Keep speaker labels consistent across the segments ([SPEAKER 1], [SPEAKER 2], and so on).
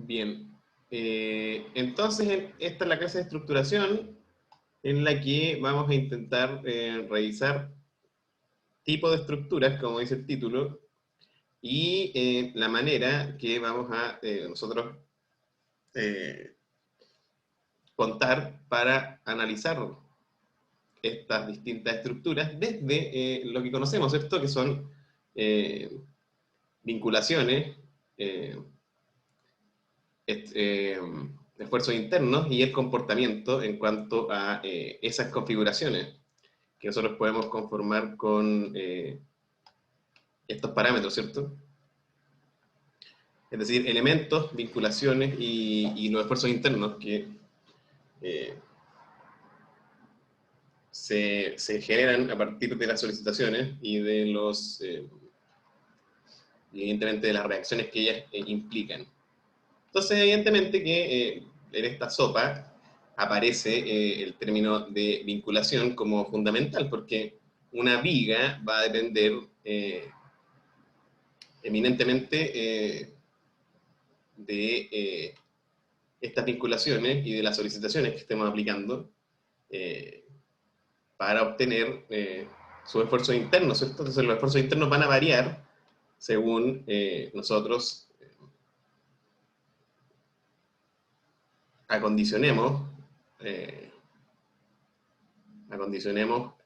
[SPEAKER 1] Bien. Entonces, esta es la clase de estructuración en la que vamos a intentar revisar tipos de estructuras, como dice el título, y la manera que vamos a nosotros contar para analizar estas distintas estructuras desde lo que conocemos, ¿cierto? Que son vinculaciones, esfuerzos internos y el comportamiento en cuanto a esas configuraciones que nosotros podemos conformar con estos parámetros, ¿cierto? Es decir, elementos, vinculaciones y los esfuerzos internos que se generan a partir de las solicitaciones y de los, evidentemente, de las reacciones que ellas implican. Entonces, evidentemente que en esta sopa aparece el término de vinculación como fundamental, porque una viga va a depender eminentemente de estas vinculaciones y de las solicitaciones que estemos aplicando para obtener sus esfuerzos internos, ¿cierto? Entonces los esfuerzos internos van a variar según nosotros acondicionemos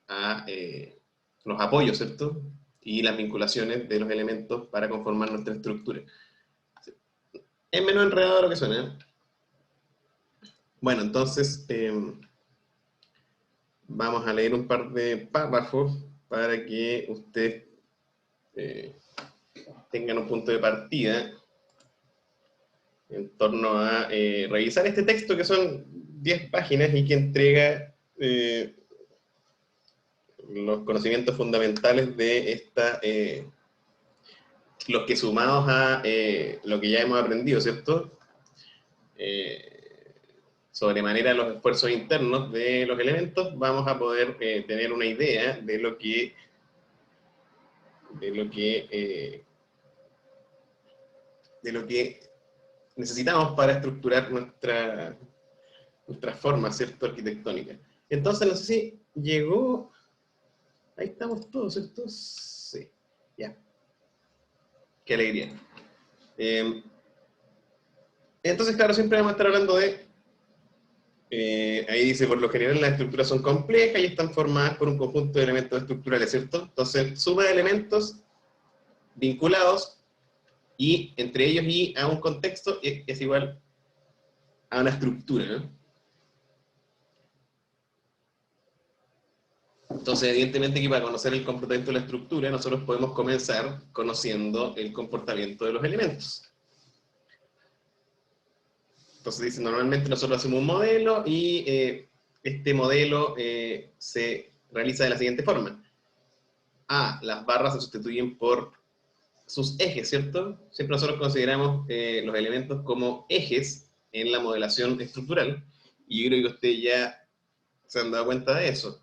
[SPEAKER 1] a los apoyos, ¿cierto? Y las vinculaciones de los elementos para conformar nuestra estructura. Es menos enredado de lo que suena. Bueno, entonces vamos a leer un par de párrafos para que ustedes tengan un punto de partida en torno a revisar este texto, que son 10 páginas y que entrega los conocimientos fundamentales de esta, los que sumados a lo que ya hemos aprendido, ¿cierto? Sobremanera los esfuerzos internos de los elementos, vamos a poder tener una idea de lo que necesitamos para estructurar nuestra forma, ¿cierto? Arquitectónica. Entonces, no sé si llegó. Ahí estamos todos, ¿cierto? Sí, ya. Qué alegría. Entonces, claro, siempre vamos a estar hablando de. Ahí dice, por lo general las estructuras son complejas y están formadas por un conjunto de elementos estructurales, ¿cierto? Entonces, suma de elementos vinculados y entre ellos y a un contexto es igual a una estructura, ¿no? Entonces, evidentemente que para conocer el comportamiento de la estructura, nosotros podemos comenzar conociendo el comportamiento de los elementos. Entonces dice, normalmente nosotros hacemos un modelo y este modelo se realiza de la siguiente forma. Las barras se sustituyen por sus ejes, ¿cierto? Siempre nosotros consideramos los elementos como ejes en la modelación estructural, y yo creo que ustedes ya se han dado cuenta de eso.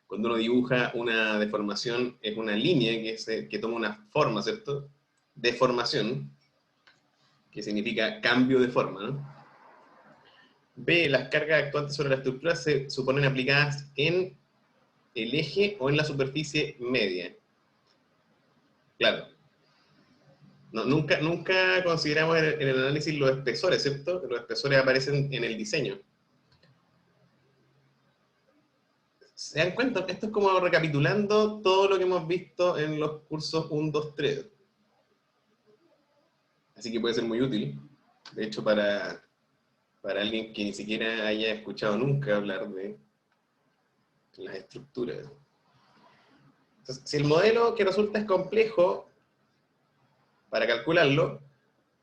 [SPEAKER 1] Cuando uno dibuja una deformación, es una línea que toma una forma, ¿cierto? Deformación, que significa cambio de forma, ¿no? B, las cargas actuantes sobre la estructura se suponen aplicadas en el eje o en la superficie media. Claro. No, nunca consideramos en el análisis los espesores, ¿cierto? Los espesores aparecen en el diseño. ¿Se dan cuenta? Esto es como recapitulando todo lo que hemos visto en los cursos 1, 2, 3. Así que puede ser muy útil. De hecho, para alguien que ni siquiera haya escuchado nunca hablar de las estructuras. Entonces, si el modelo que resulta es complejo, para calcularlo,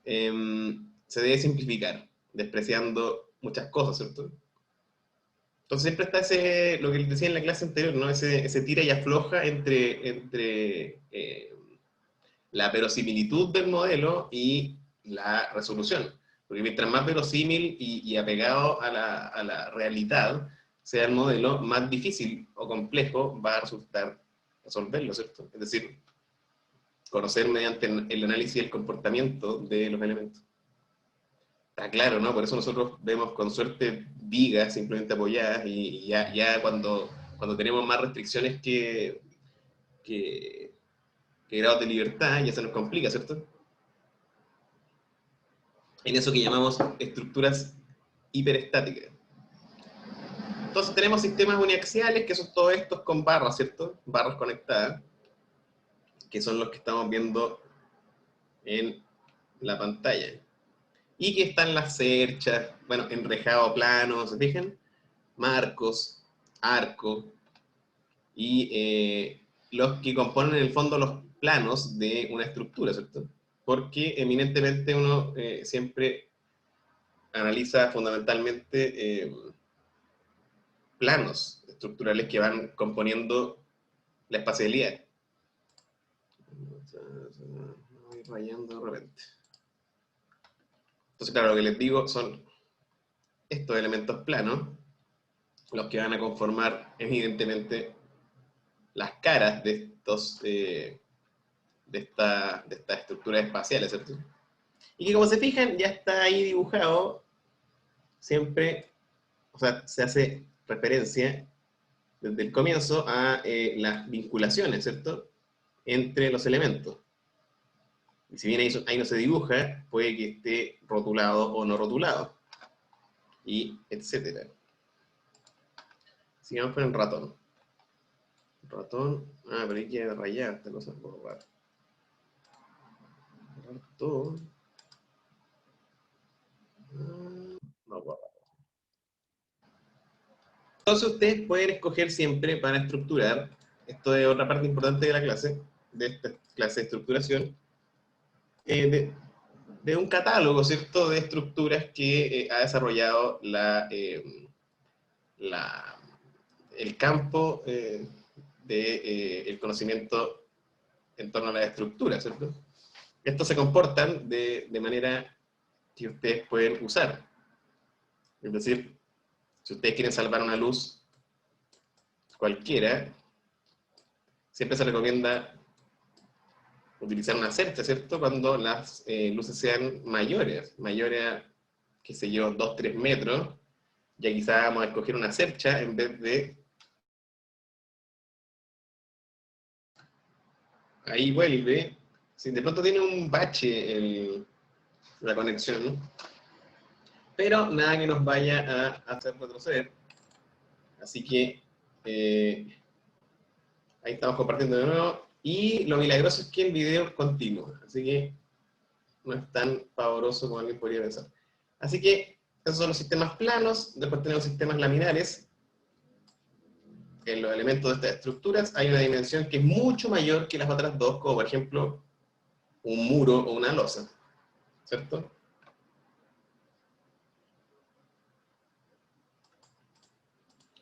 [SPEAKER 1] se debe simplificar, despreciando muchas cosas, ¿cierto? Entonces siempre está lo que les decía en la clase anterior, ¿no? Ese tira y afloja entre la verosimilitud del modelo y la resolución. Porque mientras más verosímil y apegado a la realidad sea el modelo, más difícil o complejo va a resultar resolverlo, ¿cierto? Es decir, conocer mediante el análisis el comportamiento de los elementos. está claro, ¿no? Por eso nosotros vemos con suerte vigas simplemente apoyadas y ya cuando tenemos más restricciones que grados de libertad, ya se nos complica, ¿cierto? En eso que llamamos estructuras hiperestáticas. Entonces tenemos sistemas uniaxiales, que son todos estos con barras, ¿cierto? Barras conectadas, que son los que estamos viendo en la pantalla. Y que están las cerchas, bueno, enrejado plano, ¿se fijan? Marcos, arco, y los que componen en el fondo los planos de una estructura, ¿cierto? Porque eminentemente uno siempre analiza fundamentalmente planos estructurales que van componiendo la espacialidad. Voy rayando de repente. Entonces, claro, lo que les digo son estos elementos planos, los que van a conformar evidentemente las caras de estos de estas estructuras espaciales, ¿cierto? Y que como se fijan, ya está ahí dibujado siempre, o sea, se hace referencia desde el comienzo a las vinculaciones, ¿cierto?, entre los elementos. Y si bien ahí no se dibuja, puede que esté rotulado o no rotulado, y etcétera. Sigamos con el ratón. Ratón, pero hay que rayar esta cosa un poco rara. Ratón. No puedo. Entonces ustedes pueden escoger siempre para estructurar, esto es otra parte importante de la clase, de esta clase de estructuración, de un catálogo, ¿cierto?, de estructuras que ha desarrollado el campo del conocimiento en torno a las estructuras, ¿cierto? Estos se comportan de manera que ustedes pueden usar. Es decir, si ustedes quieren salvar una luz cualquiera, siempre se recomienda utilizar una cercha, ¿cierto?, cuando las luces sean mayores a, qué sé yo, 2-3 metros, ya quizá vamos a escoger una cercha en vez de... Ahí vuelve. Si de pronto tiene un bache la conexión, ¿no?, pero nada que nos vaya a hacer retroceder. Así que ahí estamos compartiendo de nuevo. Y lo milagroso es que el video es continuo, así que no es tan pavoroso como alguien podría pensar. Así que esos son los sistemas planos. Después tenemos sistemas laminares. En los elementos de estas estructuras hay una dimensión que es mucho mayor que las otras dos, como por ejemplo un muro o una losa, ¿cierto?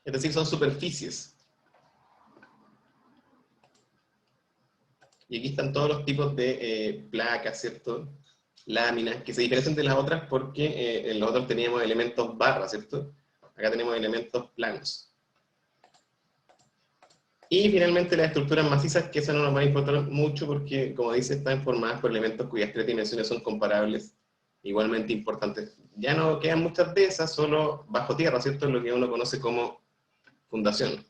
[SPEAKER 1] Es decir, son superficies. Y aquí están todos los tipos de placas, ¿cierto?, láminas, que se diferencian de las otras porque en los otros teníamos elementos barra, ¿cierto? Acá tenemos elementos planos. Y finalmente las estructuras macizas, que eso no nos va a importar mucho porque, como dice, están formadas por elementos cuyas tres dimensiones son comparables, igualmente importantes. Ya no quedan muchas de esas, solo bajo tierra, ¿cierto?, es lo que uno conoce como fundación.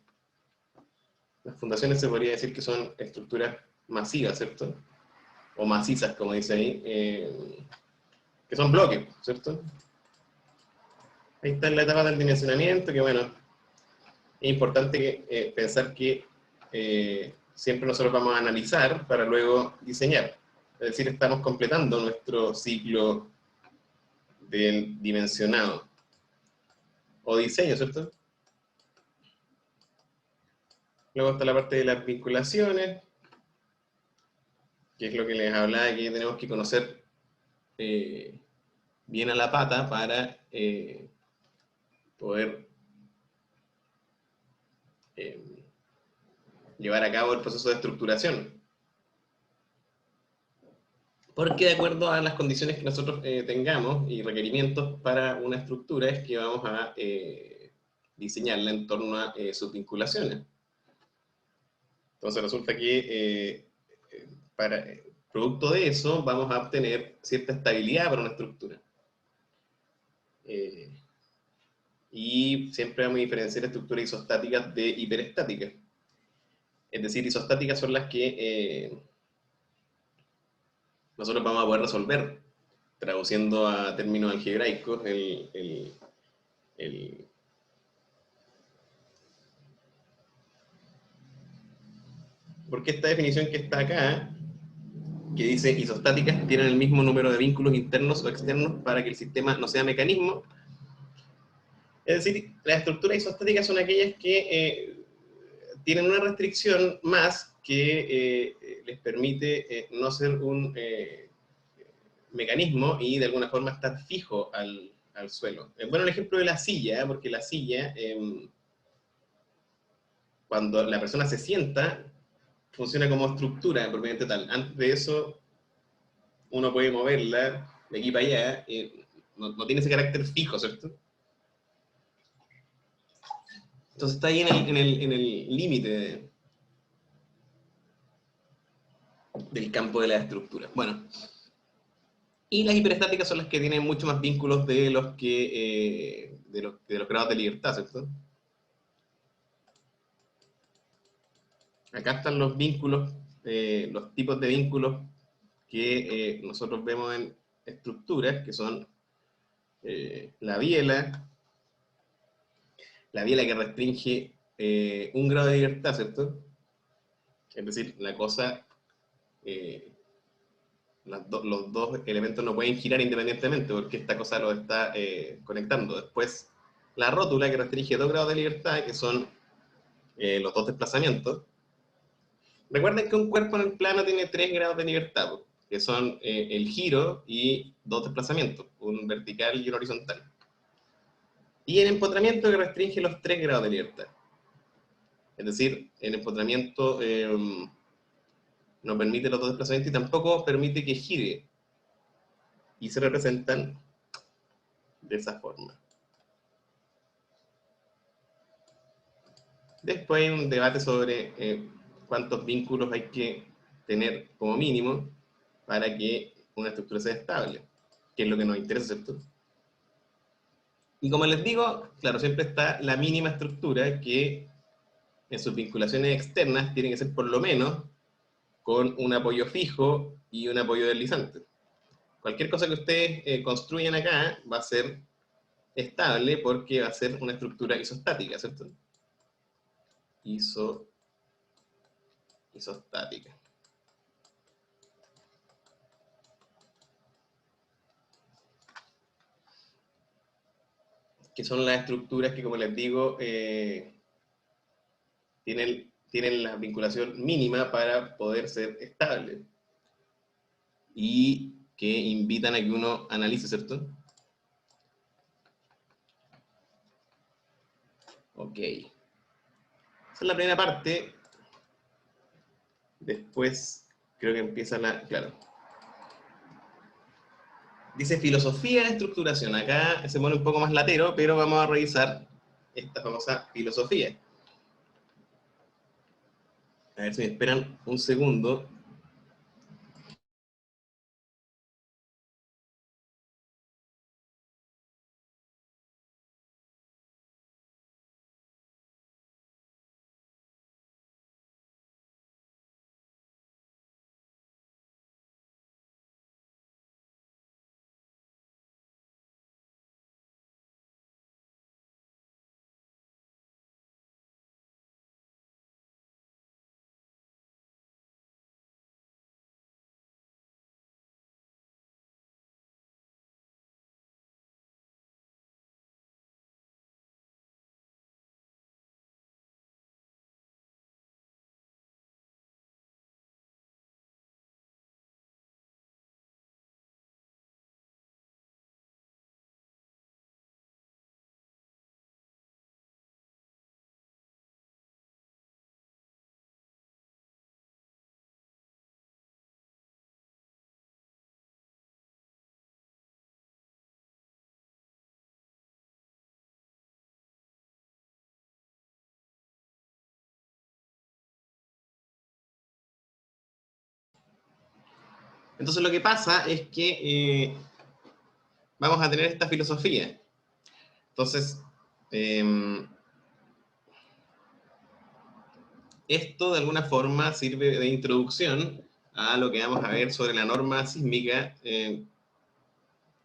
[SPEAKER 1] Las fundaciones se podría decir que son estructuras masivas, ¿cierto?, o macizas, como dice ahí, que son bloques, ¿cierto? Ahí está la etapa del dimensionamiento, que bueno, es importante pensar que siempre nosotros vamos a analizar para luego diseñar. Es decir, estamos completando nuestro ciclo del dimensionado o diseño, ¿cierto? Luego está la parte de las vinculaciones, que es lo que les hablaba, que tenemos que conocer bien a la pata para poder llevar a cabo el proceso de estructuración. Porque de acuerdo a las condiciones que nosotros tengamos y requerimientos para una estructura es que vamos a diseñarla en torno a sus vinculaciones. Entonces resulta que producto de eso vamos a obtener cierta estabilidad para una estructura. Y siempre vamos a diferenciar estructuras isostáticas de hiperestáticas. Es decir, isostáticas son las que nosotros vamos a poder resolver, traduciendo a términos algebraicos porque esta definición que está acá, que dice isostáticas tienen el mismo número de vínculos internos o externos para que el sistema no sea mecanismo. Es decir, las estructuras isostáticas son aquellas que tienen una restricción más que les permite no ser un mecanismo y de alguna forma estar fijo al suelo. Bueno, el ejemplo de la silla, porque la silla, cuando la persona se sienta, funciona como estructura propiamente tal. Antes de eso, uno puede moverla de aquí para allá, no tiene ese carácter fijo, ¿cierto? Entonces está ahí en el límite del campo de la estructura. Bueno, y las hiperestáticas son las que tienen mucho más vínculos de los que de los grados de libertad, ¿cierto? Acá están los vínculos, los tipos de vínculos que nosotros vemos en estructuras, que son la biela que restringe un grado de libertad, ¿cierto? Es decir, la cosa, los dos elementos no pueden girar independientemente porque esta cosa lo está conectando. Después, la rótula que restringe 2 grados de libertad, que son los dos desplazamientos. Recuerden que un cuerpo en el plano tiene 3 grados de libertad, que son el giro y 2 desplazamientos, un vertical y un horizontal. Y el empotramiento que restringe los 3 grados de libertad. Es decir, el empotramiento no permite los 2 desplazamientos y tampoco permite que gire. Y se representan de esa forma. Después hay un debate sobre cuántos vínculos hay que tener como mínimo para que una estructura sea estable, que es lo que nos interesa, ¿cierto? Y como les digo, claro, siempre está la mínima estructura que en sus vinculaciones externas tiene que ser por lo menos con un apoyo fijo y un apoyo deslizante. Cualquier cosa que ustedes construyan acá va a ser estable porque va a ser una estructura isostática, ¿cierto? Isostática. Que son las estructuras que, como les digo, tienen la vinculación mínima para poder ser estables y que invitan a que uno analice, ¿cierto? Ok. Esa es la primera parte. Después creo que empieza claro. Dice filosofía de estructuración. Acá se pone un poco más latero, pero vamos a revisar esta famosa filosofía. A ver si me esperan un segundo. Entonces lo que pasa es que vamos a tener esta filosofía. Entonces, esto de alguna forma sirve de introducción a lo que vamos a ver sobre la norma sísmica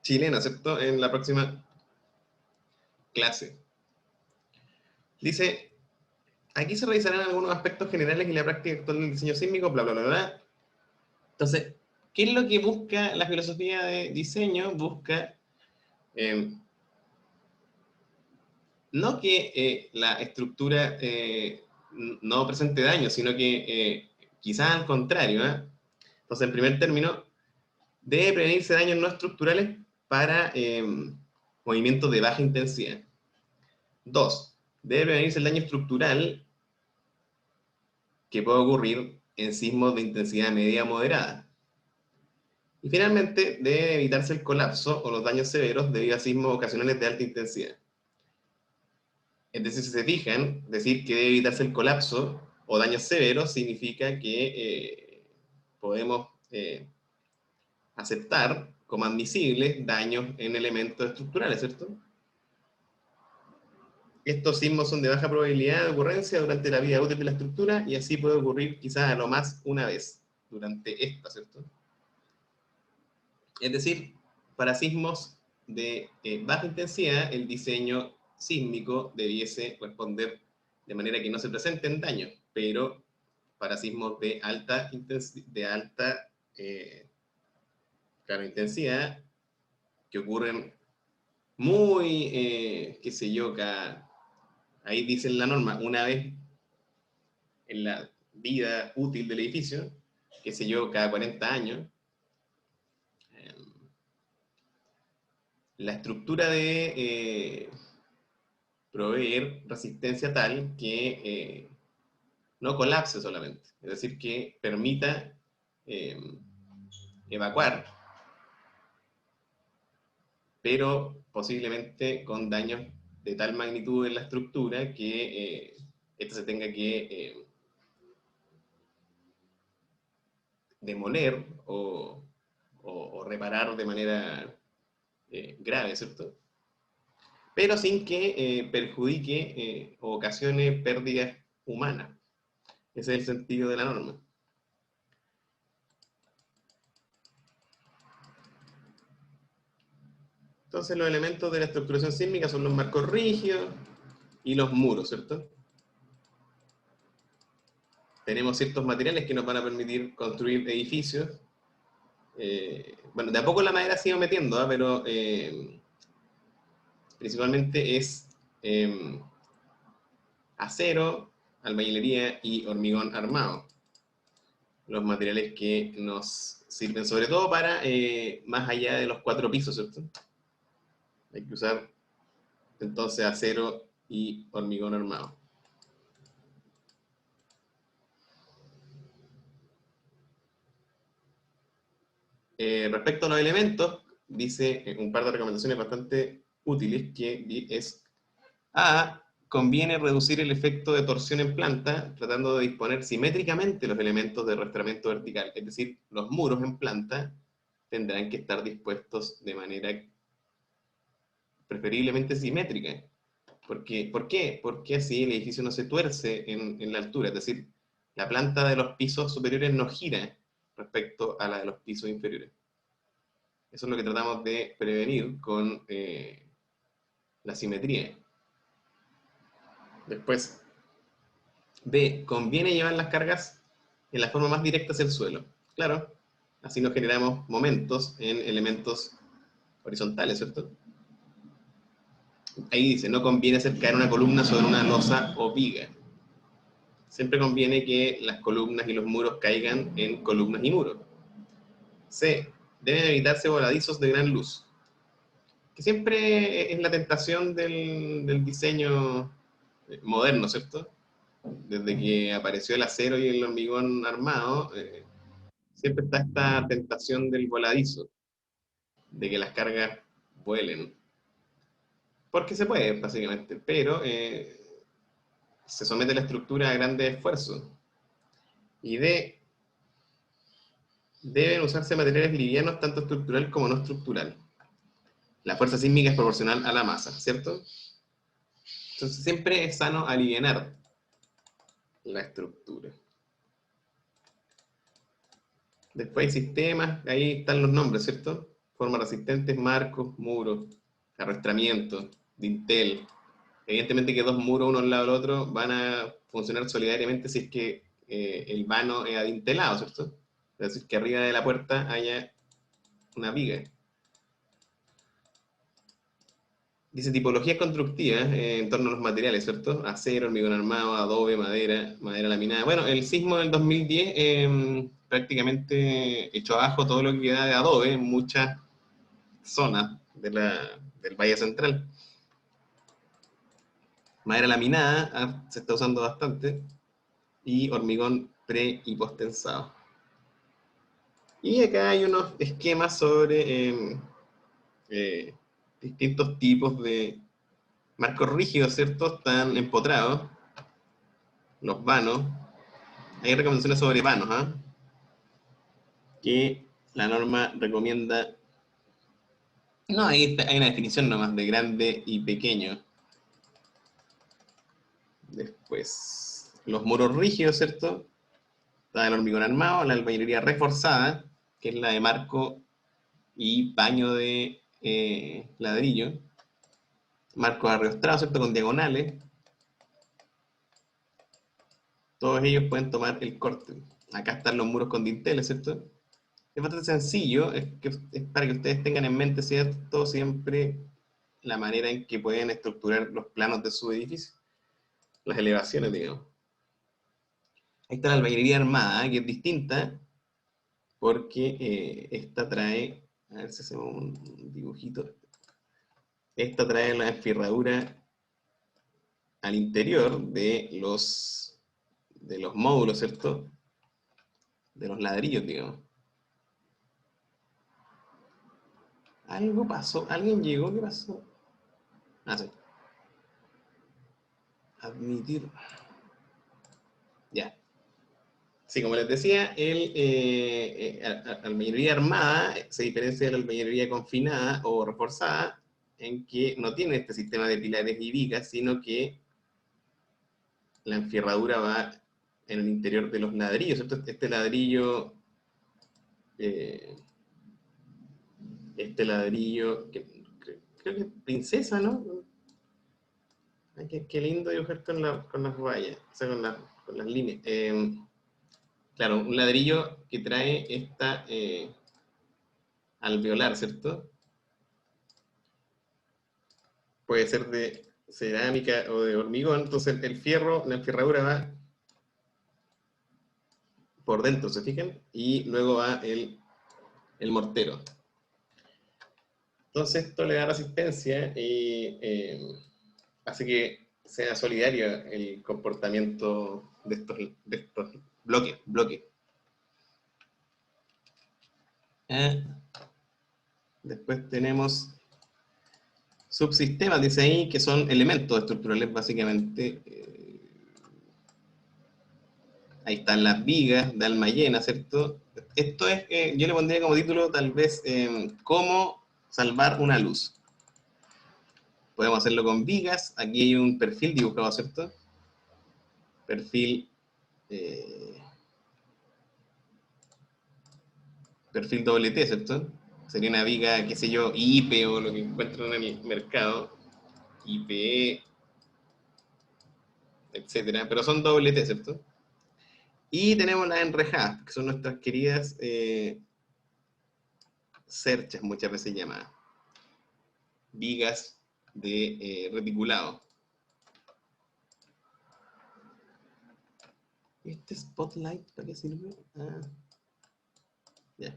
[SPEAKER 1] chilena, ¿cierto? En la próxima clase. Dice, aquí se revisarán algunos aspectos generales y la práctica actual del diseño sísmico, bla, bla, bla, bla. Entonces, ¿qué es lo que busca la filosofía de diseño? Busca no que la estructura no presente daño, sino que quizás al contrario. Entonces, en primer término, debe prevenirse daños no estructurales para movimientos de baja intensidad. 2. Debe prevenirse el daño estructural que puede ocurrir en sismos de intensidad media o moderada. Y finalmente, debe evitarse el colapso o los daños severos debido a sismos ocasionales de alta intensidad. Es decir, si se fijan, decir que debe evitarse el colapso o daños severos significa que podemos aceptar como admisibles daños en elementos estructurales, ¿cierto? Estos sismos son de baja probabilidad de ocurrencia durante la vida útil de la estructura y así puede ocurrir quizás a lo más una vez durante esta, ¿cierto? Es decir, para sismos de baja intensidad, el diseño sísmico debiese responder de manera que no se presenten daños, pero para sismos de alta intensidad, que ocurren muy, qué sé yo, ahí dice la norma, una vez en la vida útil del edificio, qué sé yo, cada 40 años, la estructura de proveer resistencia tal que no colapse solamente, es decir, que permita evacuar, pero posiblemente con daños de tal magnitud en la estructura que esta se tenga que demoler o reparar de manera grave, ¿cierto? Pero sin que perjudique o ocasione pérdidas humanas. Ese es el sentido de la norma. Entonces los elementos de la estructuración sísmica son los marcos rígidos y los muros, ¿cierto? Tenemos ciertos materiales que nos van a permitir construir edificios. Bueno, de a poco la madera se ha ido metiendo, pero principalmente es acero, albañilería y hormigón armado. Los materiales que nos sirven sobre todo para más allá de los 4 pisos, ¿cierto? Hay que usar entonces acero y hormigón armado. Respecto a los elementos, dice un par de recomendaciones bastante útiles, que es conviene reducir el efecto de torsión en planta, tratando de disponer simétricamente los elementos de arrastramiento vertical, es decir, los muros en planta tendrán que estar dispuestos de manera preferiblemente simétrica. ¿Por qué? Porque así el edificio no se tuerce en la altura, es decir, la planta de los pisos superiores no gira respecto a la de los pisos inferiores. Eso es lo que tratamos de prevenir con la simetría. Después, B, conviene llevar las cargas en la forma más directa hacia el suelo. Claro, así nos generamos momentos en elementos horizontales, ¿cierto? Ahí dice, no conviene hacer caer una columna sobre una losa o viga. Siempre conviene que las columnas y los muros caigan en columnas y muros. C, deben evitarse voladizos de gran luz. Que siempre es la tentación del diseño moderno, ¿cierto? Desde que apareció el acero y el hormigón armado, siempre está esta tentación del voladizo, de que las cargas vuelen. Porque se puede, básicamente, pero se somete la estructura a grandes esfuerzos. Y deben usarse materiales livianos, tanto estructural como no estructural. La fuerza sísmica es proporcional a la masa, ¿cierto? Entonces siempre es sano alivianar la estructura. Después hay sistemas, ahí están los nombres, ¿cierto? Formas resistentes, marcos, muros, arrastramiento, dintel. Evidentemente que dos muros uno al lado del otro van a funcionar solidariamente si es que el vano es adintelado, ¿cierto? Es decir, que arriba de la puerta haya una viga. Dice tipologías constructivas en torno a los materiales, ¿cierto? Acero, hormigón armado, adobe, madera, madera laminada. Bueno, el sismo del 2010 prácticamente echó abajo todo lo que queda de adobe en muchas zonas del Valle Central. Madera laminada se está usando bastante y hormigón pre y post-tensado. Y acá hay unos esquemas sobre eh, distintos tipos de marcos rígidos, ¿cierto? Están empotrados, los vanos. Hay recomendaciones sobre vanos, ¿eh? Que la norma recomienda. No, hay una definición nomás de grande y pequeño. Después, los muros rígidos, ¿cierto? Está el hormigón armado, la albañilería reforzada, que es la de marco y paño de ladrillo. Marcos arriostrados, ¿cierto? Con diagonales. Todos ellos pueden tomar el corte. Acá están los muros con dinteles, ¿cierto? Es bastante sencillo, es para que ustedes tengan en mente, ¿cierto? Siempre la manera en que pueden estructurar los planos de su edificio, las elevaciones, digamos. Ahí está la albañilería armada, que es distinta, porque esta trae, a ver si hacemos un dibujito, esta trae la enferradura al interior de los módulos, ¿cierto? De los ladrillos, digamos. Algo pasó, alguien llegó, ¿qué pasó? Ah, sí. Admitir. Ya. Sí, como les decía, la albañilería armada se diferencia de la albañilería confinada o reforzada en que no tiene este sistema de pilares y vigas, sino que la enfierradura va en el interior de los ladrillos. Este ladrillo, eh, creo que es princesa, ¿no? Ay, qué lindo dibujar con las rayas, o sea, con las líneas. Claro, un ladrillo que trae esta alveolar, ¿cierto? Puede ser de cerámica o de hormigón, entonces el fierro, la enfierradura va por dentro, ¿se fijan? Y luego va el mortero. Entonces esto le da resistencia y hace que sea solidario el comportamiento de estos bloques. Después tenemos subsistemas, dice ahí, que son elementos estructurales básicamente. Ahí están las vigas de alma llena, ¿cierto? Esto es, yo le pondría como título tal vez, ¿cómo salvar una luz? Podemos hacerlo con vigas. Aquí hay un perfil dibujado, ¿cierto? Perfil perfil doble T, ¿cierto? Sería una viga, qué sé yo, IP o lo que encuentran en el mercado, IPE, etcétera, pero son doble T, ¿cierto? Y tenemos las enrejadas, que son nuestras queridas cerchas, muchas veces llamadas. Vigas de reticulado. ¿Este spotlight para qué sirve? Ah, ya.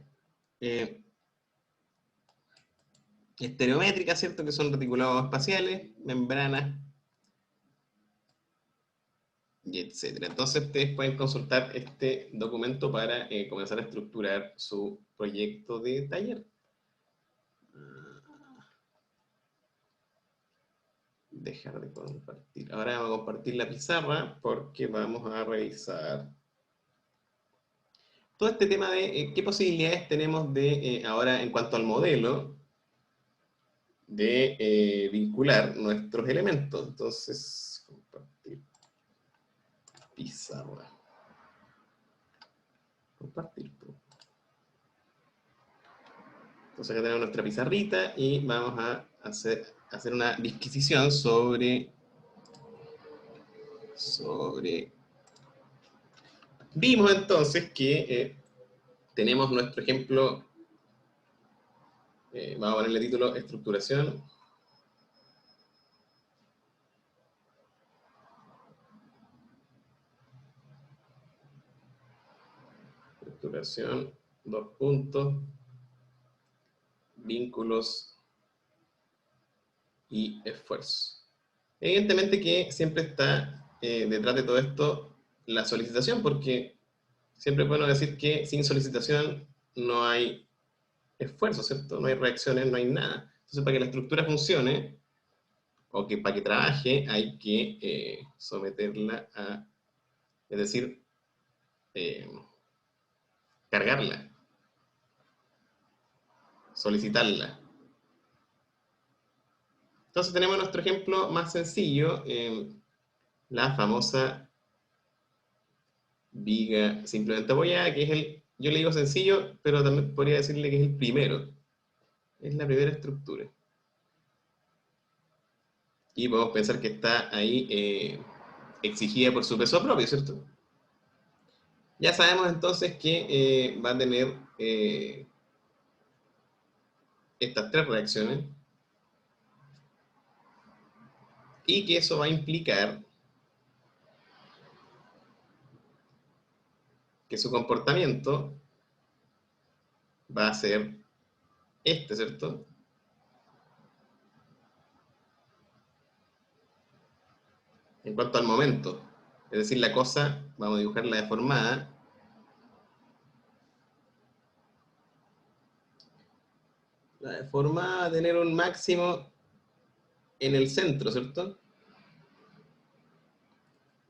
[SPEAKER 1] Estereométricas, ¿cierto? Que son reticulados espaciales, membranas, y etcétera. Entonces ustedes pueden consultar este documento para comenzar a estructurar su proyecto de taller. Dejar de compartir. Ahora vamos a compartir la pizarra porque vamos a revisar todo este tema de qué posibilidades tenemos de ahora en cuanto al modelo. de vincular nuestros elementos. Entonces, compartir pizarra. Compartir. Entonces acá tenemos nuestra pizarrita y vamos a hacer una disquisición sobre... Vimos entonces que tenemos nuestro ejemplo, vamos a ponerle título estructuración. Estructuración, dos puntos, vínculos y esfuerzo. Evidentemente que siempre está detrás de todo esto la solicitación, porque siempre es bueno decir que sin solicitación no hay esfuerzo, ¿cierto? No hay reacciones, no hay nada. Entonces, para que la estructura funcione, o que para que trabaje, hay que someterla a, es decir, cargarla, solicitarla. Entonces tenemos nuestro ejemplo más sencillo, la famosa viga simplemente apoyada, que es yo le digo sencillo, pero también podría decirle que es el primero. Es la primera estructura. Y podemos pensar que está ahí exigida por su peso propio, ¿cierto? Ya sabemos entonces que va a tener estas tres reacciones y que eso va a implicar que su comportamiento va a ser este, ¿cierto? En cuanto al momento, es decir, la cosa, vamos a dibujarla deformada. La deformada va a tener un máximo en el centro, ¿cierto?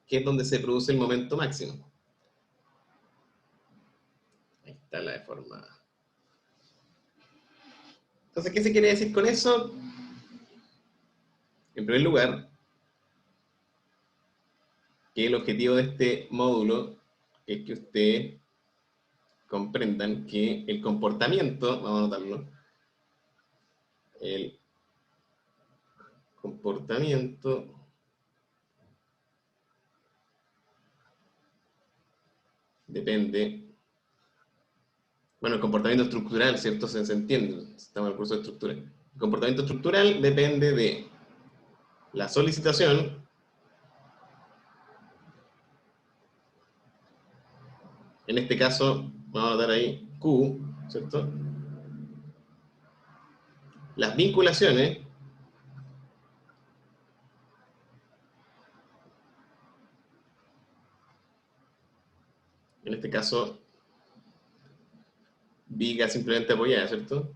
[SPEAKER 1] Que es donde se produce el momento máximo. Ahí está la deformada. Entonces, ¿qué se quiere decir con eso? En primer lugar, que el objetivo de este módulo es que ustedes comprendan que el comportamiento, vamos a anotarlo, el comportamiento depende, bueno, el comportamiento estructural, ¿cierto? Se entiende, estamos en el curso de estructura. El comportamiento estructural depende de la solicitación, en este caso, vamos a dar ahí Q, ¿cierto? Las vinculaciones, en este caso, viga simplemente apoyada, ¿cierto?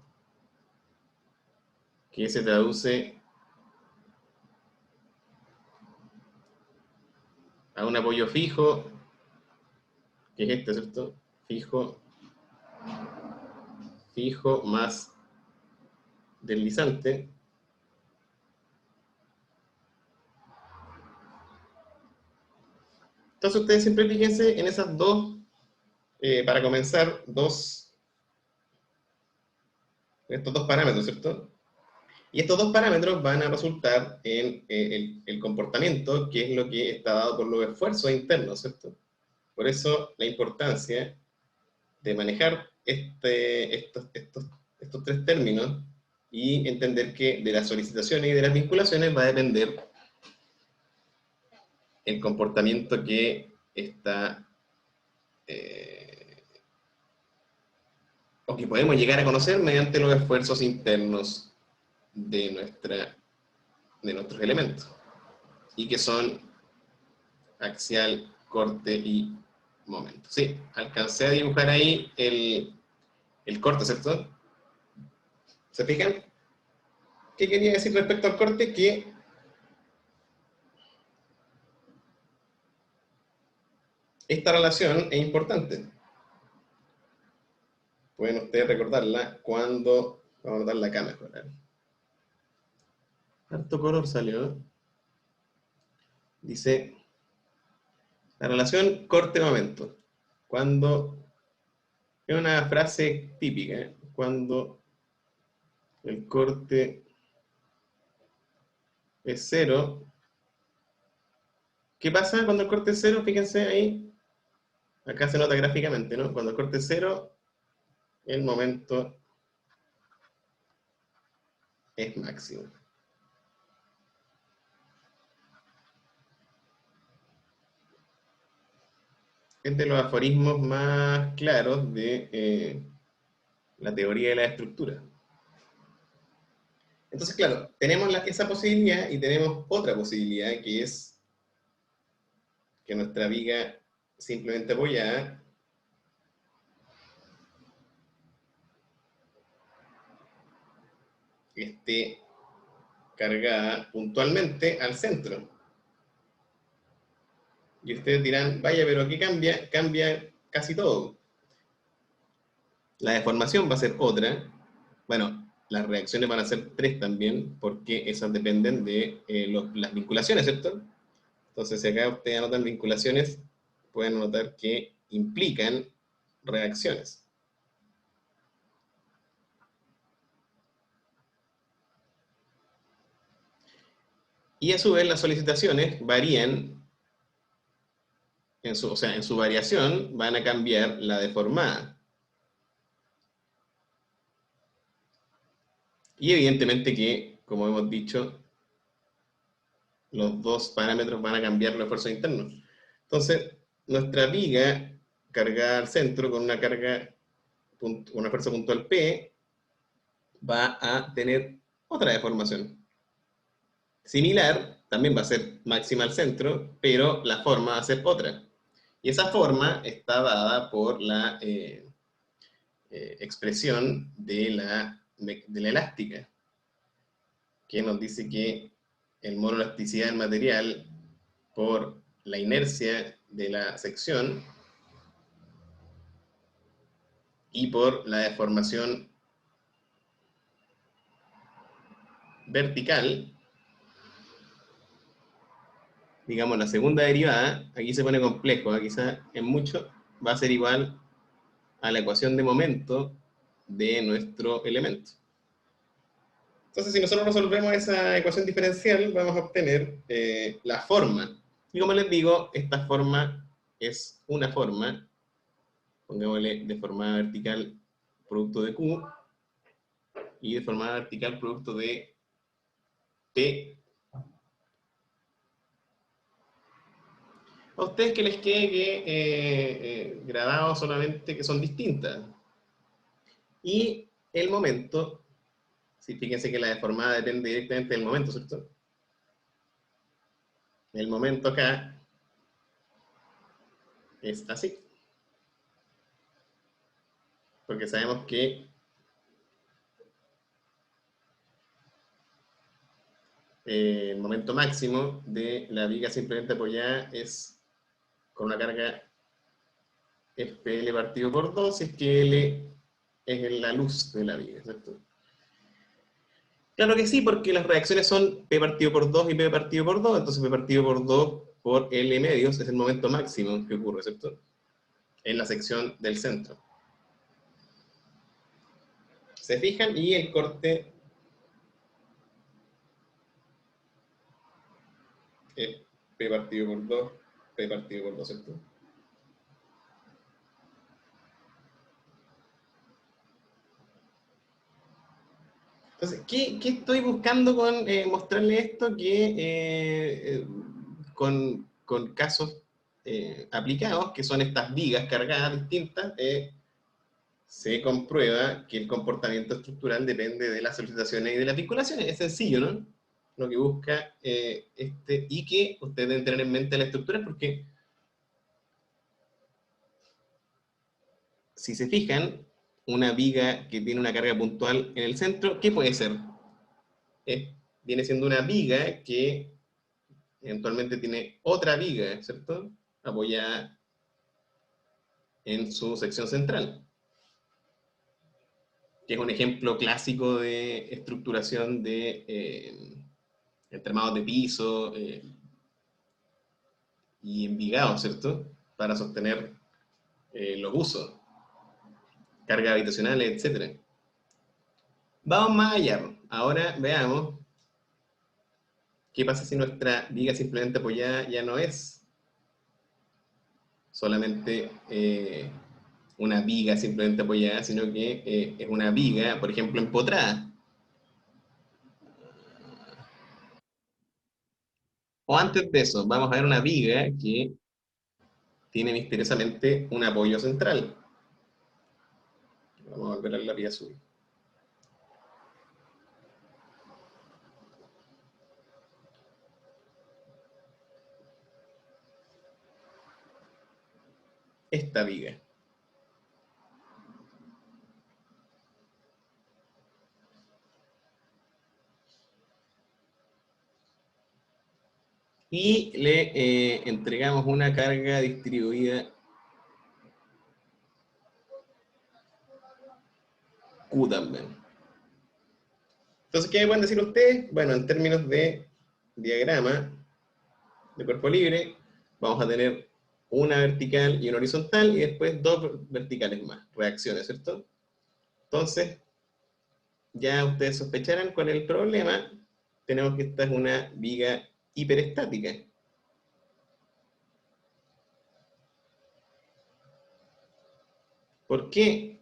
[SPEAKER 1] Que se traduce a un apoyo fijo, que es este, ¿cierto? Fijo más deslizante. Entonces ustedes siempre fíjense en esas dos, para comenzar, estos dos parámetros, ¿cierto? Y estos dos parámetros van a resultar en el comportamiento, que es lo que está dado por los esfuerzos internos, ¿cierto? Por eso la importancia de manejar estos tres términos y entender que de las solicitaciones y de las vinculaciones va a depender el comportamiento que está o que podemos llegar a conocer mediante los esfuerzos internos de nuestros elementos, y que son axial, corte y momento. Sí, alcancé a dibujar ahí el corte, ¿cierto? ¿Se fijan? ¿Qué quería decir respecto al corte? Que esta relación es importante. Pueden ustedes recordarla cuando, vamos a darla acá mejor. Harto color salió. Dice, la relación corte-momento. Cuando, es una frase típica, ¿eh? Cuando el corte es cero. ¿Qué pasa cuando el corte es cero? Fíjense ahí. Acá se nota gráficamente, ¿no? Cuando el corte es cero, el momento es máximo. Es de los aforismos más claros de la teoría de la estructura. Entonces, claro, tenemos esa posibilidad y tenemos otra posibilidad que es que nuestra viga simplemente apoyada esté cargada puntualmente al centro. Y ustedes dirán, vaya, pero ¿qué cambia? Cambia casi todo. La deformación va a ser otra. Bueno, las reacciones van a ser tres también, porque esas dependen de las vinculaciones, ¿cierto? Entonces, si acá ustedes anotan vinculaciones, pueden notar que implican reacciones. Y a su vez las solicitaciones varían, en su variación van a cambiar la deformada. Y evidentemente que, como hemos dicho, los dos parámetros van a cambiar los esfuerzos internos. Entonces, nuestra viga cargada al centro con una carga, una fuerza puntual P, va a tener otra deformación. Similar, también va a ser máxima al centro, pero la forma va a ser otra. Y esa forma está dada por la expresión de la elástica, que nos dice que el monoelasticidad del material por la inercia de la sección y por la deformación vertical, digamos la segunda derivada, aquí se pone complejo, quizá en mucho va a ser igual a la ecuación de momento de nuestro elemento. Entonces, si nosotros resolvemos esa ecuación diferencial, vamos a obtener la forma. Y como les digo, esta forma es una forma, pongámosle deformada vertical producto de Q, y deformada vertical producto de P. A ustedes que les quede que grabado solamente que son distintas. Y el momento, si fíjense que la deformada depende directamente del momento, ¿cierto? El momento acá es así. Porque sabemos que el momento máximo de la viga simplemente apoyada es con una carga FL partido por 2, si es que L es la luz de la viga, ¿cierto? Claro que sí, porque las reacciones son P partido por 2 y P partido por 2, entonces P partido por 2 por L medios es el momento máximo que ocurre, ¿cierto? En la sección del centro. ¿Se fijan? Y el corte es P partido por 2, P partido por 2, ¿cierto? Entonces, ¿qué estoy buscando con mostrarle esto? Que con casos aplicados, que son estas vigas cargadas distintas, se comprueba que el comportamiento estructural depende de las solicitaciones y de las vinculaciones. Es sencillo, ¿no? Lo que busca y que ustedes deben tener en mente la estructura, porque si se fijan, una viga que tiene una carga puntual en el centro, ¿qué puede ser? Viene siendo una viga que eventualmente tiene otra viga, ¿cierto? Apoyada en su sección central, que es un ejemplo clásico de estructuración de entramados de piso y envigados, ¿cierto? Para sostener los usos, cargas habitacionales, etc. Vamos más allá. Ahora veamos qué pasa si nuestra viga simplemente apoyada ya no es solamente una viga simplemente apoyada, sino que es una viga, por ejemplo, empotrada. O antes de eso, vamos a ver una viga que tiene misteriosamente un apoyo central. Vamos a volver a la vía azul. Esta viga. Y le entregamos una carga distribuida Q también. Entonces, ¿qué me pueden decir ustedes? Bueno, en términos de diagrama de cuerpo libre, vamos a tener una vertical y una horizontal y después dos verticales más, reacciones, ¿cierto? Entonces, ya ustedes sospecharán cuál es el problema. Tenemos que esta es una viga hiperestática. ¿Por qué?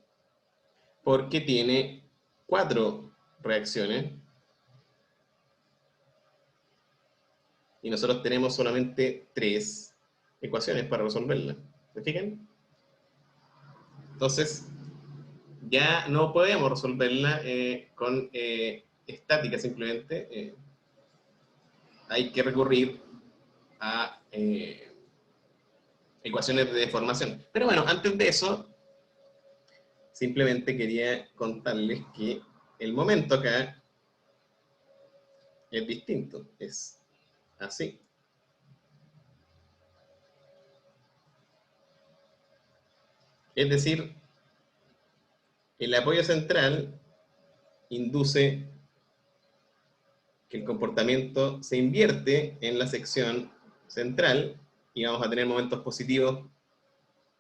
[SPEAKER 1] Porque tiene 4 reacciones y nosotros tenemos solamente 3 ecuaciones para resolverla. ¿Se fijan? Entonces, ya no podemos resolverla con estática simplemente. Hay que recurrir a ecuaciones de deformación. Pero bueno, antes de eso, simplemente quería contarles que el momento acá es distinto, es así. Es decir, el apoyo central induce que el comportamiento se invierte en la sección central y vamos a tener momentos positivos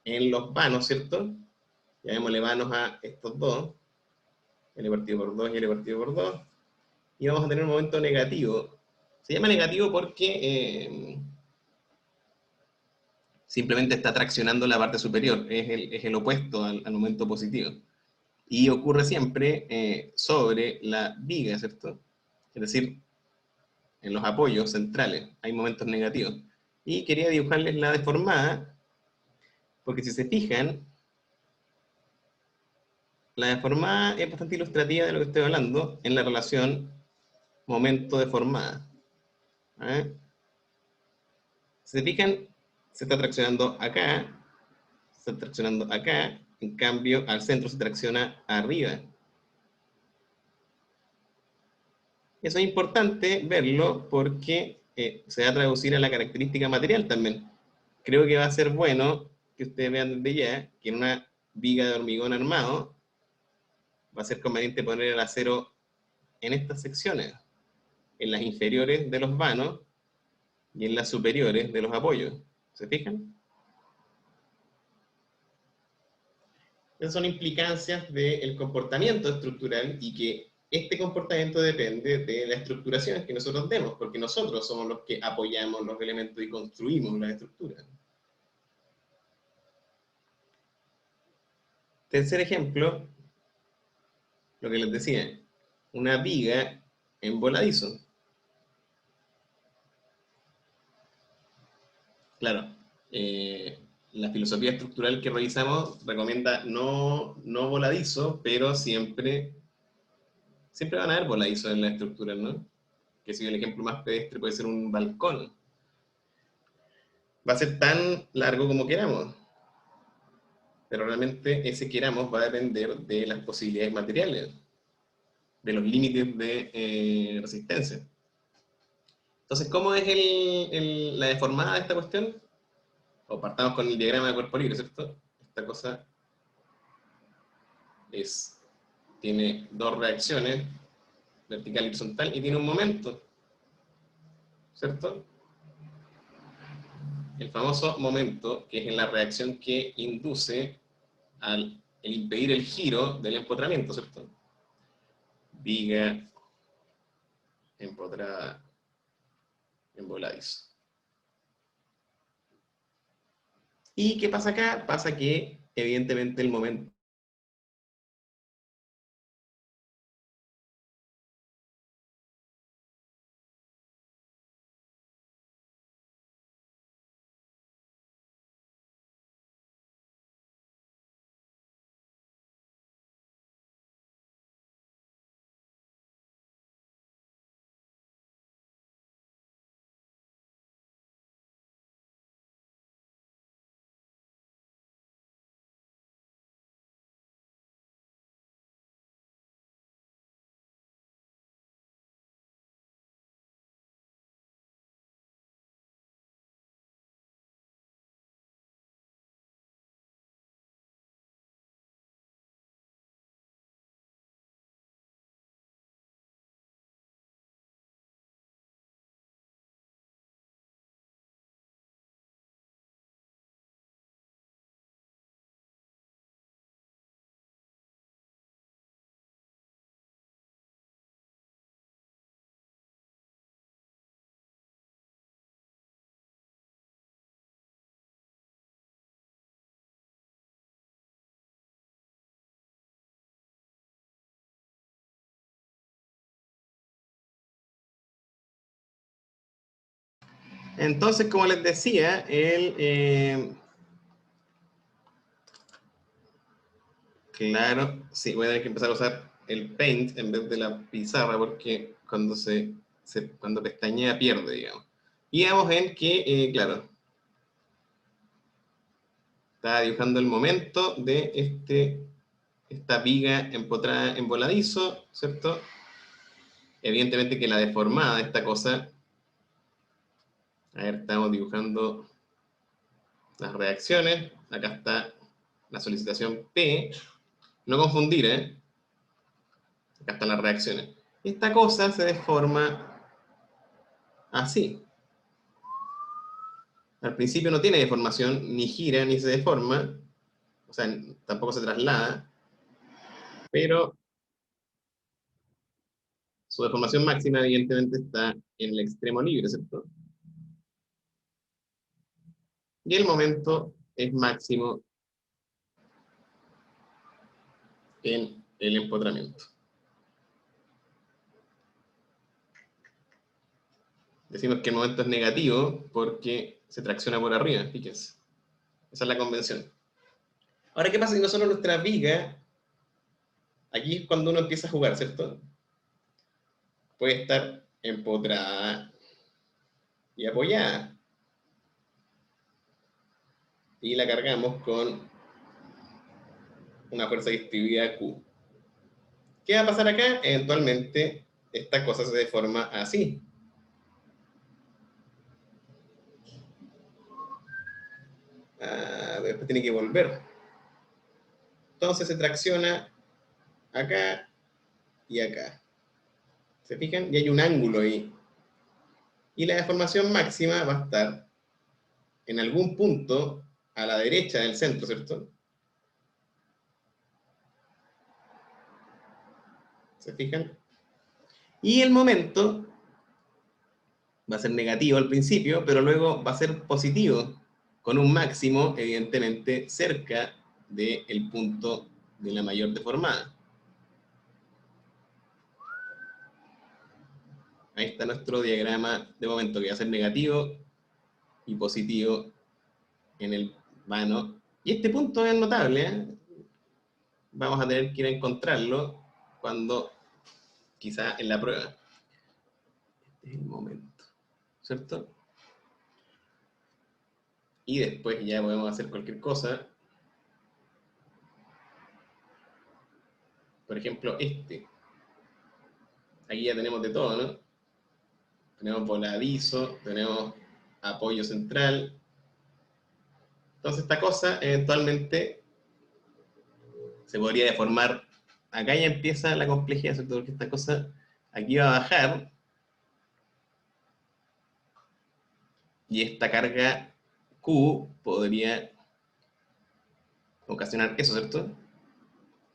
[SPEAKER 1] en los vanos, ¿cierto? Llamémosle vanos a estos dos, L partido por 2 y L partido por 2, y vamos a tener un momento negativo. Se llama negativo porque simplemente está traccionando la parte superior, es el opuesto al momento positivo. Y ocurre siempre sobre la viga, ¿cierto? Es decir, en los apoyos centrales hay momentos negativos. Y quería dibujarles la deformada, porque si se fijan, la deformada es bastante ilustrativa de lo que estoy hablando en la relación momento deformada. ¿Eh? Si se fijan, se está traccionando acá, se está traccionando acá, en cambio al centro se tracciona arriba. Eso es importante verlo porque se va a traducir a la característica material también. Creo que va a ser bueno que ustedes vean desde ya que en una viga de hormigón armado va a ser conveniente poner el acero en estas secciones, en las inferiores de los vanos y en las superiores de los apoyos. ¿Se fijan? Esas son implicancias del comportamiento estructural y que este comportamiento depende de la estructuración que nosotros demos, porque nosotros somos los que apoyamos los elementos y construimos la estructura. Tercer ejemplo, lo que les decía, una viga en voladizo. Claro, la filosofía estructural que revisamos recomienda no voladizo, pero siempre van a haber voladizos en la estructura, ¿no? Que si el ejemplo más pedestre puede ser un balcón. Va a ser tan largo como queramos, pero realmente ese queramos va a depender de las posibilidades materiales, de los límites de resistencia. Entonces, ¿cómo es la deformada de esta cuestión? O partamos con el diagrama de cuerpo libre, ¿cierto? Esta cosa tiene dos reacciones, vertical y horizontal, y tiene un momento. ¿cierto? El famoso momento, que es en la reacción que induce al impedir el giro del empotramiento, ¿cierto? Viga empotrada en voladizo. ¿Y qué pasa acá? Pasa que, evidentemente, el momento entonces, como les decía, claro, sí, voy a tener que empezar a usar el Paint en vez de la pizarra porque cuando pestañea pierde, digamos. Y vamos en que, claro, está dibujando el momento de esta viga empotrada en voladizo, ¿cierto? Evidentemente que la deformada de esta cosa, a ver, estamos dibujando las reacciones, acá está la solicitación P, no confundir, acá están las reacciones. Esta cosa se deforma así. Al principio no tiene deformación, ni gira, ni se deforma, o sea, tampoco se traslada, pero su deformación máxima evidentemente está en el extremo libre, ¿cierto? Y el momento es máximo en el empotramiento. Decimos que el momento es negativo porque se tracciona por arriba, fíjense. Esa es la convención. Ahora, ¿qué pasa si nosotros nuestra viga, aquí es cuando uno empieza a jugar, ¿cierto? Puede estar empotrada y apoyada. Y la cargamos con una fuerza distribuida Q. ¿Qué va a pasar acá? Eventualmente esta cosa se deforma así. Después tiene que volver. Entonces se tracciona acá y acá. ¿Se fijan? Y hay un ángulo ahí. Y la deformación máxima va a estar en algún punto a la derecha del centro, ¿cierto? ¿Se fijan? Y el momento va a ser negativo al principio, pero luego va a ser positivo, con un máximo, evidentemente, cerca del punto de la mayor deformada. Ahí está nuestro diagrama de momento, que va a ser negativo y positivo en el vano. Y este punto es notable, ¿eh? Vamos a tener que ir a encontrarlo cuando, quizá en la prueba. Este es el momento, ¿cierto? Y después ya podemos hacer cualquier cosa. Por ejemplo, aquí ya tenemos de todo, ¿no? Tenemos voladizo, tenemos apoyo central. Entonces esta cosa eventualmente se podría deformar. Acá ya empieza la complejidad, ¿cierto? Porque esta cosa aquí va a bajar y esta carga Q podría ocasionar eso, ¿cierto?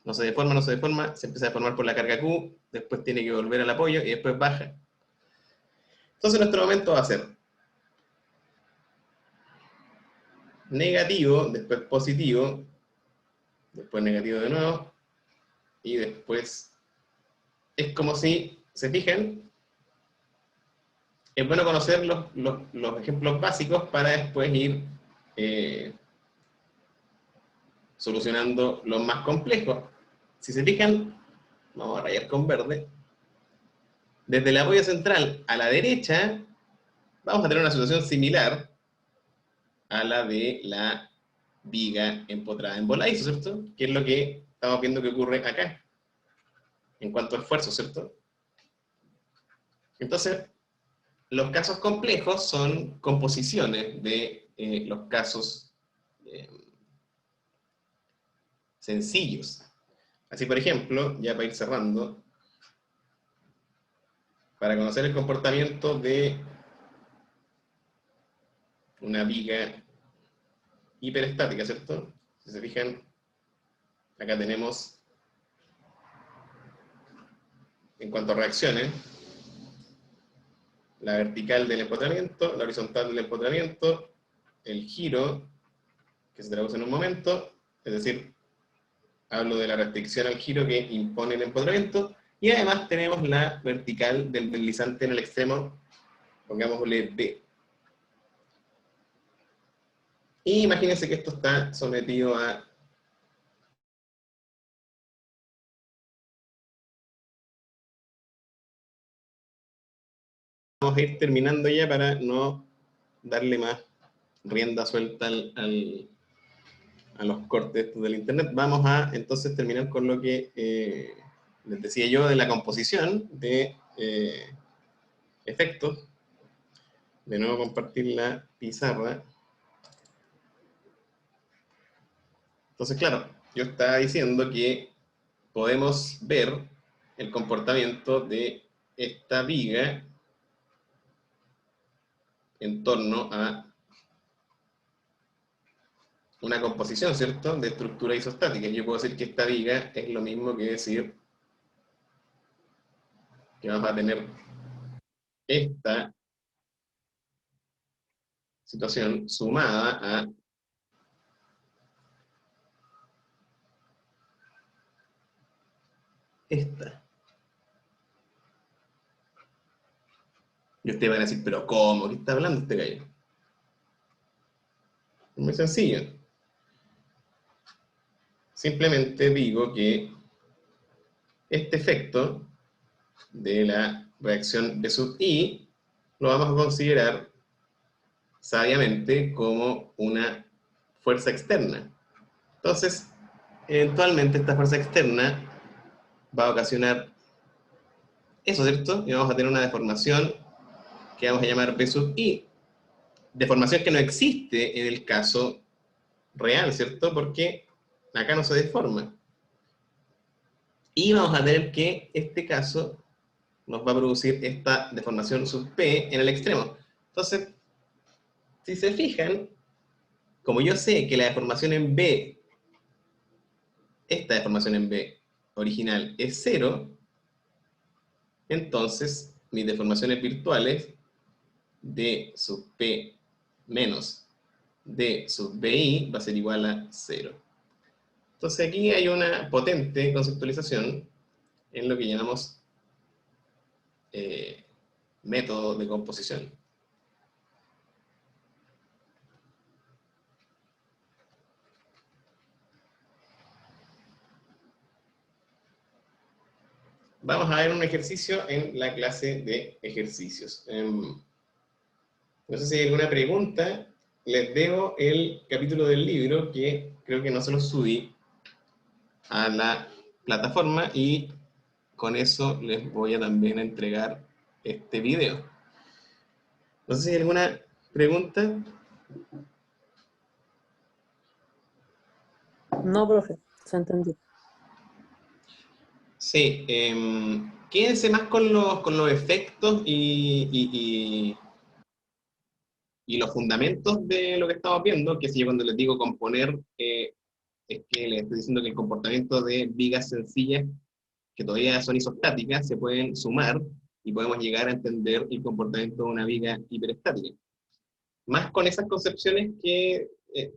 [SPEAKER 1] No se deforma, no se deforma, se empieza a deformar por la carga Q, después tiene que volver al apoyo y después baja. Entonces nuestro momento va a ser negativo, después positivo, después negativo de nuevo, y después es como si, ¿se fijan? Es bueno conocer los ejemplos básicos para después ir solucionando los más complejos. Si se fijan, vamos a rayar con verde, desde el apoyo central a la derecha, vamos a tener una situación similar a la de la viga empotrada en voladizo, ¿cierto? Que es lo que estamos viendo que ocurre acá, en cuanto a esfuerzo, ¿cierto? Entonces, los casos complejos son composiciones de los casos sencillos. Así, por ejemplo, ya para ir cerrando, para conocer el comportamiento de una viga hiperestática, ¿cierto? Si se fijan, acá tenemos, en cuanto a reacciones, la vertical del empotramiento, la horizontal del empotramiento, el giro, que se traduce en un momento, es decir, hablo de la restricción al giro que impone el empotramiento, y además tenemos la vertical del deslizante en el extremo, pongámosle B. Y imagínense que esto está sometido a vamos a ir terminando ya para no darle más rienda suelta a los cortes del internet. Vamos a entonces terminar con lo que les decía yo de la composición de efectos. De nuevo compartir la pizarra. Entonces, claro, yo estaba diciendo que podemos ver el comportamiento de esta viga en torno a una composición, ¿cierto?, de estructura isostática. Yo puedo decir que esta viga es lo mismo que decir que vamos a tener esta situación sumada a esta. Y ustedes van a decir, ¿pero cómo? ¿Qué está hablando este gallo? Es muy sencillo. Simplemente digo que este efecto de la reacción B sub I lo vamos a considerar sabiamente como una fuerza externa. Entonces, eventualmente esta fuerza externa va a ocasionar eso, ¿cierto? Y vamos a tener una deformación que vamos a llamar B sub I. Deformación que no existe en el caso real, ¿cierto? Porque acá no se deforma. Y vamos a tener que este caso nos va a producir esta deformación sub P en el extremo. Entonces, si se fijan, como yo sé que la deformación en B, esta deformación en B original es 0, entonces mis deformaciones virtuales D sub P menos D sub BI va a ser igual a 0. Entonces aquí hay una potente conceptualización en lo que llamamos método de composición. Vamos a ver un ejercicio en la clase de ejercicios. No sé si hay alguna pregunta. Les debo el capítulo del libro que creo que no se lo subí a la plataforma y con eso les voy a también entregar este video. No sé si hay alguna pregunta.
[SPEAKER 2] No, profe, se entendió.
[SPEAKER 1] Sí, quédense más con los efectos y Y los fundamentos de lo que estamos viendo, que si yo cuando les digo componer, es que les estoy diciendo que el comportamiento de vigas sencillas, que todavía son isostáticas, se pueden sumar y podemos llegar a entender el comportamiento de una viga hiperestática. Más con esas concepciones que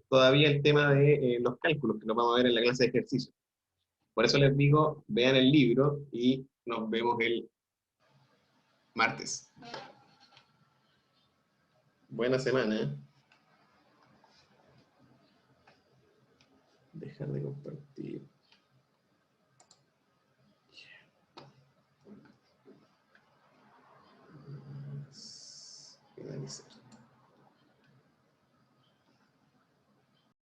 [SPEAKER 1] todavía el tema de los cálculos, que lo vamos a ver en la clase de ejercicio. Por eso les digo, vean el libro y nos vemos el martes. Buena semana. Dejar de compartir.